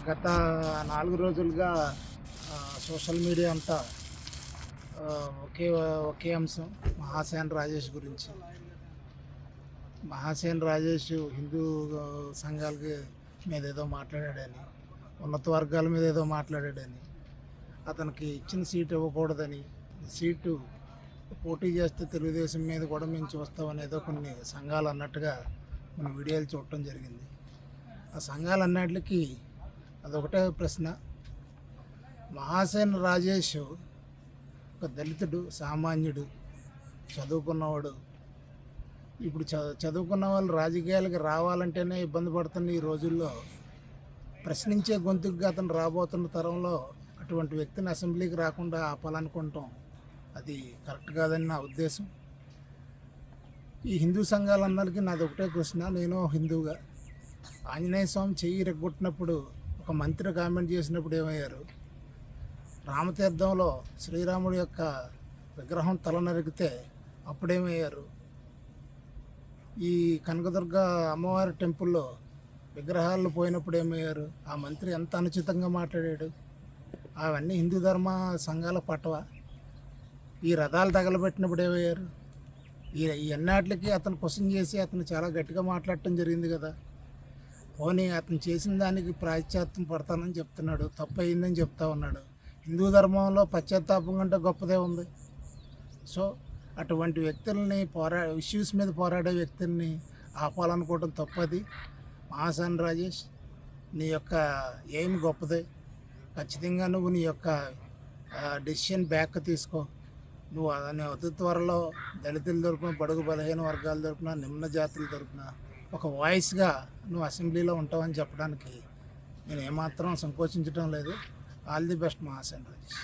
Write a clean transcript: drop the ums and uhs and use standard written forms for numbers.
గత 4 రోజులుగా social media అంతా ఒకే ఒకే అంశం మహాసేన రాజేష్ గురించి. మహాసేన రాజేష్ హిందూ సంఘాలకి మీద ఏదో మాట్లాడాడని, ఉన్నత వర్గాల మీద ఏదో మాట్లాడాడని, అతనికి ఇచ్చిన సీటు ఇవ్వకూడదని, సీటు పోటీ చేస్తే తెలుగుదేశం మీద కూడా మేము చూస్తామని ఏదో కొన్ని సంఘాలు అన్నట్టుగా మన వీడియోలు చూడటం జరిగింది. ఆ సంఘాలన్నిటికీ అదొకటే ప్రశ్న. మహాసేన రాజేష్ ఒక దళితుడు, సామాన్యుడు, చదువుకున్నవాడు. ఇప్పుడు చదువుకున్న వాళ్ళు రాజకీయాలకు రావాలంటేనే ఇబ్బంది పడుతున్న ఈ రోజుల్లో ప్రశ్నించే గొంతుగా అతను రాబోతున్న తరంలో అటువంటి వ్యక్తిని అసెంబ్లీకి రాకుండా ఆపాలనుకుంటాం అది కరెక్ట్ కాదని నా ఉద్దేశం. ఈ హిందూ సంఘాలందరికీ నాది ఒకటే ప్రశ్న. నేను హిందూగా ఆంజనేయ స్వామి చెయ్యి రెగ్గొట్టినప్పుడు ఒక మంత్రి కామెంట్ చేసినప్పుడు ఏమయ్యారు? రామతీర్థంలో శ్రీరాముడి యొక్క విగ్రహం తల నరికితే అప్పుడేమయ్యారు? ఈ కనకదుర్గ అమ్మవారి టెంపుల్లో విగ్రహాలు పోయినప్పుడు ఏమయ్యారు? ఆ మంత్రి ఎంత అనుచితంగా మాట్లాడాడు. అవన్నీ హిందూ ధర్మ సంఘాల పట్టవ. ఈ రథాలు తగలబెట్టినప్పుడు ఏమయ్యారు? ఈ ఎన్నాటికి అతను క్వశ్చన్ చేసి అతను చాలా గట్టిగా మాట్లాడటం జరిగింది కదా. పోనీ అతను చేసిన దానికి ప్రాయశ్చాత్తం పడతానని చెప్తున్నాడు, తప్పు అయిందని చెప్తా ఉన్నాడు. హిందూ ధర్మంలో పశ్చాత్తాపం కంటే గొప్పదే ఉంది. సో అటువంటి వ్యక్తుల్ని ఇష్యూస్ మీద పోరాడే వ్యక్తుల్ని ఆపాలనుకోవడం తప్పది. మహాసేన రాజేష్, నీ యొక్క ఎయిమ్ గొప్పదే. ఖచ్చితంగా నువ్వు నీ యొక్క డెసిషన్ బ్యాక్ తీసుకో. నువ్వు అతి త్వరలో దళితుల తరపున, బడుగు బలహీన వర్గాల తరపున, నిమ్న జాతుల తరపున ఒక వాయిస్గా నువ్వు అసెంబ్లీలో ఉంటావని చెప్పడానికి నేను ఏమాత్రం సంకోచించడం లేదు. All the best Mahasena Rajesh.